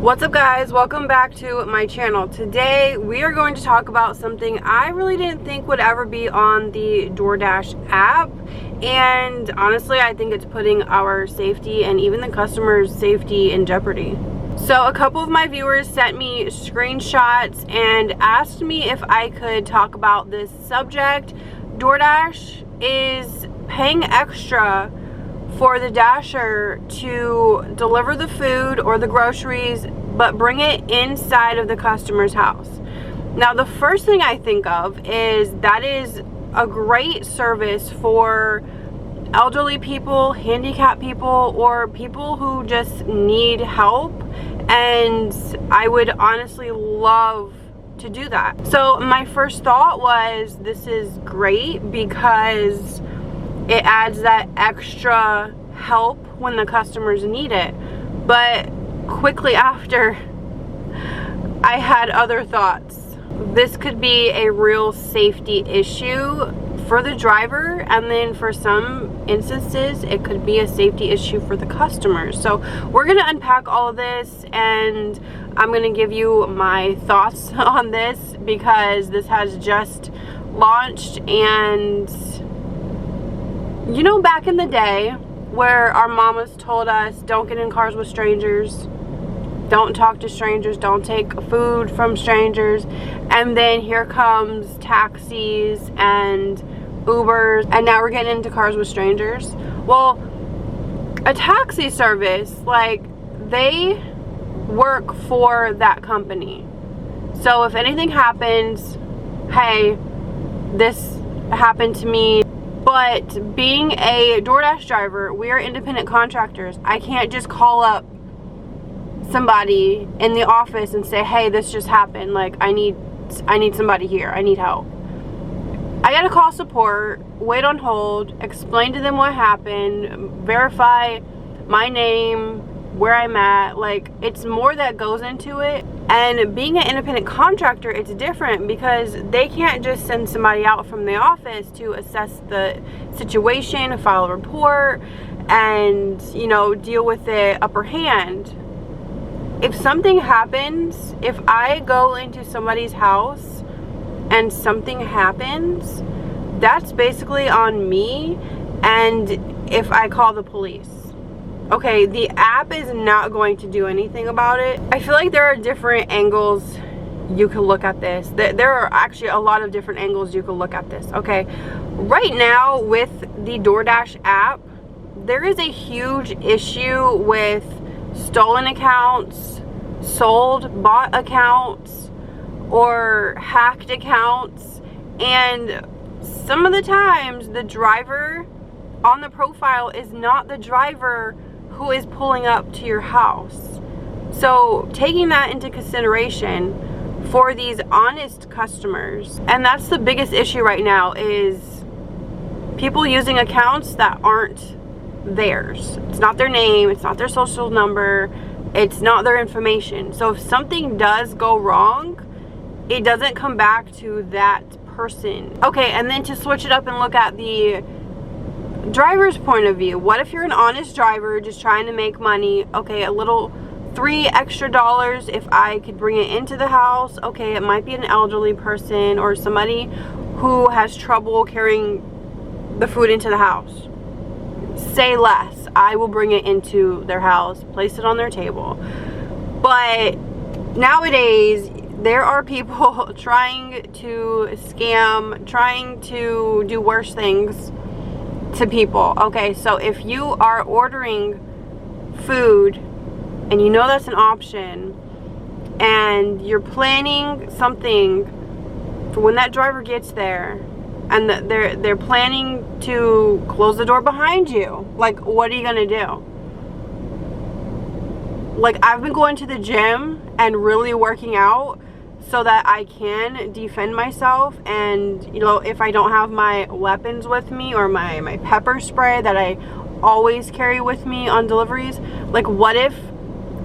What's up guys, welcome back to my channel. Today we are going to talk about something I really didn't think would ever be on the DoorDash app, and honestly I think it's putting our safety and even the customers' safety in jeopardy. So a couple of my viewers sent me screenshots and asked me if I could talk about this subject. DoorDash is paying extra for the Dasher to deliver the food or the groceries, but bring it inside of the customer's house. Now the first thing I think of is that is a great service for elderly people, handicapped people, or people who just need help, and I would honestly love to do that. So my first thought was, this is great because it adds that extra help when the customers need it. But quickly after, I had other thoughts. This could be a real safety issue for the driver, and then for some instances it could be a safety issue for the customers. So we're going to unpack all of this, and I'm going to give you my thoughts on this because this has just launched. And you know, back in the day where our mamas told us, don't get in cars with strangers, don't talk to strangers, don't take food from strangers, and then here comes taxis and Ubers, and now we're getting into cars with strangers. Well, a taxi service, like, they work for that company. So if anything happens, hey, this happened to me. But being a DoorDash driver, we are independent contractors. I can't just call up somebody in the office and say, hey, this just happened, like I need somebody here, I need help. I gotta call support, wait on hold, explain to them what happened, verify my name, where I'm at. Like, it's more that goes into it. And being an independent contractor, it's different because they can't just send somebody out from the office to assess the situation, file a report, and, you know, deal with it upper hand. If something happens, if I go into somebody's house and something happens, that's basically on me. And if I call the police, okay, the app is not going to do anything about it. I feel like there are different angles you can look at this. There are actually a lot of different angles you can look at this. Okay, right now with the DoorDash app, there is a huge issue with stolen accounts, bought accounts, or hacked accounts. And some of the times the driver on the profile is not the driver who is pulling up to your house. So taking that into consideration for these honest customers, and that's the biggest issue right now, is people using accounts that aren't theirs. It's not their name, it's not their social number, it's not their information. So if something does go wrong, it doesn't come back to that person. Okay, and then to switch it up and look at the driver's point of view, what if you're an honest driver just trying to make money? Okay, a little $3 extra if I could bring it into the house. Okay, it might be an elderly person or somebody who has trouble carrying the food into the house. Say less, I will bring it into their house, place it on their table. But nowadays there are people trying to scam, trying to do worse things to people. Okay, so if you are ordering food and you know that's an option, and you're planning something for when that driver gets there, and they're planning to close the door behind you, like, what are you gonna do? Like, I've been going to the gym and really working out so that I can defend myself, and, you know, if I don't have my weapons with me or my pepper spray that I always carry with me on deliveries, like, what if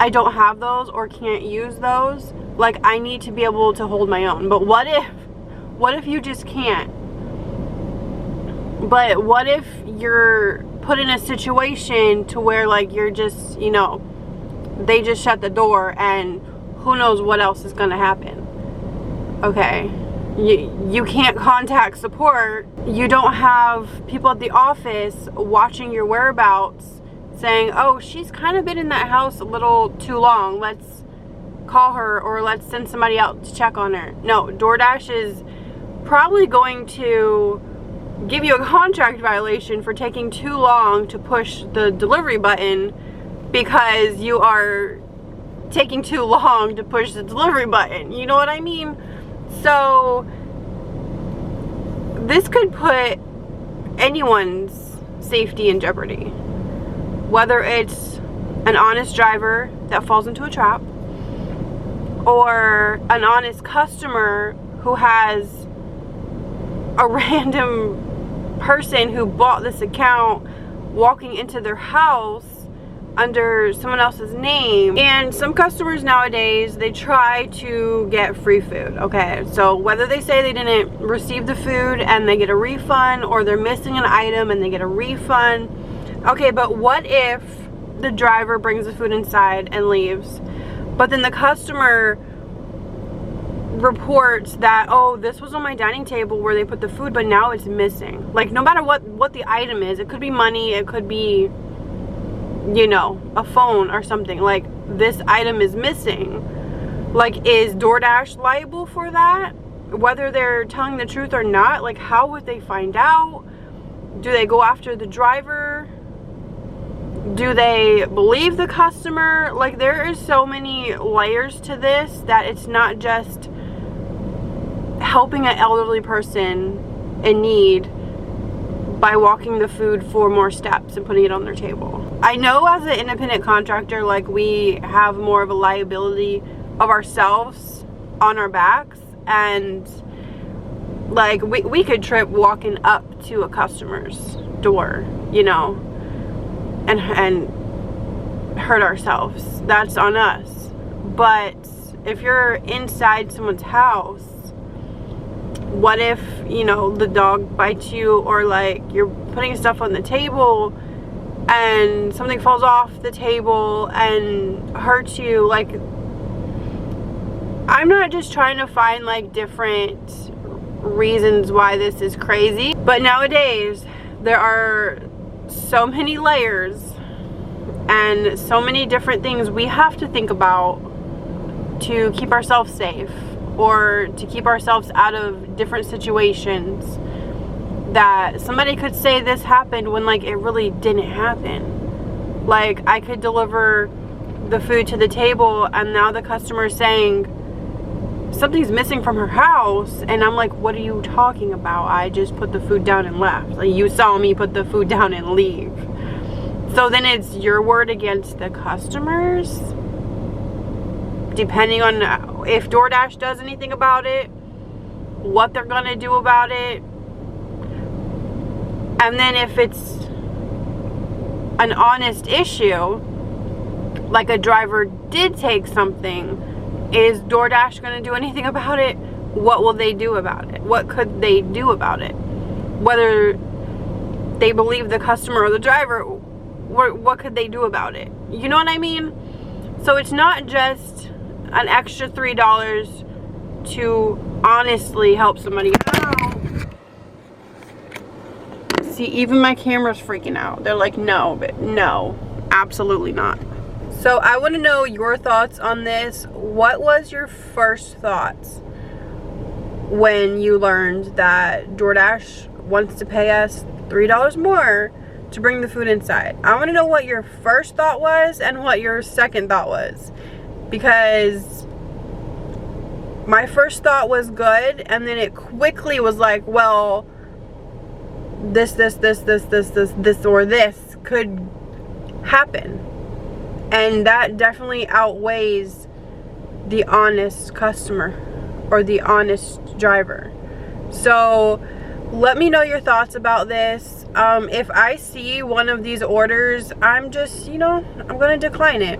I don't have those or can't use those? Like, I need to be able to hold my own. But what if you just can't? But what if you're put in a situation to where, like, you're just, you know, they just shut the door and who knows what else is gonna happen. Okay, you can't contact support. You don't have people at the office watching your whereabouts saying, oh, she's kind of been in that house a little too long, let's call her or let's send somebody out to check on her. No, DoorDash is probably going to give you a contract violation for taking too long to push the delivery button because you are taking too long to push the delivery button. You know what I mean? So this could put anyone's safety in jeopardy, whether it's an honest driver that falls into a trap or an honest customer who has a random person who bought this account walking into their house under someone else's name. And some customers nowadays, they try to get free food. Okay, so whether they say they didn't receive the food and they get a refund, or they're missing an item and they get a refund. Okay, but what if the driver brings the food inside and leaves, but then the customer reports that, oh, this was on my dining table where they put the food, but now it's missing. Like, no matter what the item is, it could be money, it could be, you know, a phone or something. Like, this item is missing. Like, is DoorDash liable for that? Whether they're telling the truth or not? Like, how would they find out? Do they go after the driver? Do they believe the customer? Like, there is so many layers to this that it's not just helping an elderly person in need by walking the food 4 more steps and putting it on their table. I know as an independent contractor, like, we have more of a liability of ourselves on our backs, and like we could trip walking up to a customer's door, you know, and hurt ourselves. That's on us. But if you're inside someone's house, what if, you know, the dog bites you, or like you're putting stuff on the table and something falls off the table and hurts you? Like, I'm not just trying to find like different reasons why this is crazy, but nowadays there are so many layers and so many different things we have to think about to keep ourselves safe, or to keep ourselves out of different situations that somebody could say this happened when, like, it really didn't happen. Like, I could deliver the food to the table and now the customer is saying something's missing from her house, and I'm like, what are you talking about? I just put the food down and left. Like, you saw me put the food down and leave. So then it's your word against the customers, depending on if DoorDash does anything about it, what they're gonna do about it. And then if it's an honest issue, like a driver did take something, is DoorDash gonna do anything about it? What will they do about it? What could they do about it? Whether they believe the customer or the driver, what could they do about it? You know what I mean? So it's not just an extra $3 to honestly help somebody out. See, even my camera's freaking out. They're like, no, but no, absolutely not. So I want to know your thoughts on this. What was your first thoughts when you learned that DoorDash wants to pay us $3 more to bring the food inside? I want to know what your first thought was and what your second thought was, because my first thought was good, and then it quickly was like, well, this or this could happen. And that definitely outweighs the honest customer or the honest driver. So let me know your thoughts about this. If I see one of these orders, I'm just, you know, I'm going to decline it.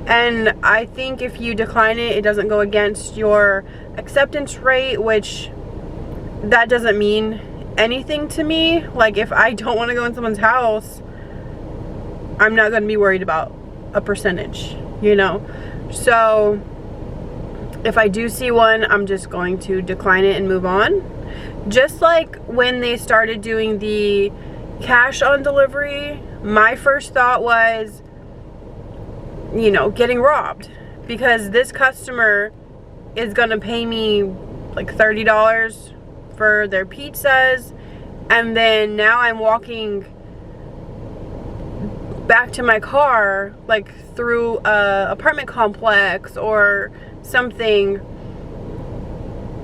And I think if you decline it, it doesn't go against your acceptance rate, which that doesn't mean anything to me. Like, if I don't want to go in someone's house, I'm not going to be worried about a percentage. you know. So if I do see one, I'm just going to decline it and move on. Just like when they started doing the cash on delivery, my first thought was, you know, getting robbed, because this customer is gonna pay me like $30 for their pizzas, and then now I'm walking back to my car like through a apartment complex or something.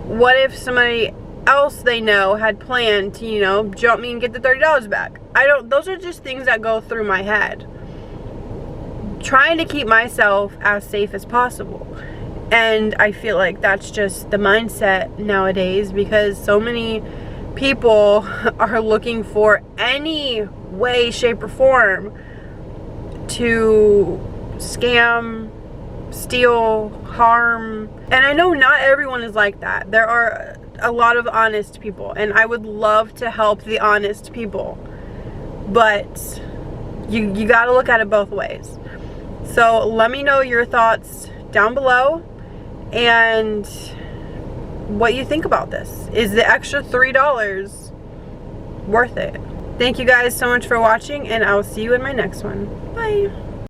What if somebody else they know had planned to, you know, jump me and get the $30 back? Those are just things that go through my head. Trying to keep myself as safe as possible. And I feel like that's just the mindset nowadays, because so many people are looking for any way, shape, or form to scam, steal, harm. And I know not everyone is like that. There are a lot of honest people, and I would love to help the honest people, but you gotta look at it both ways. So let me know your thoughts down below and what you think about this. Is the extra $3 worth it? Thank you guys so much for watching, and I'll see you in my next one. Bye.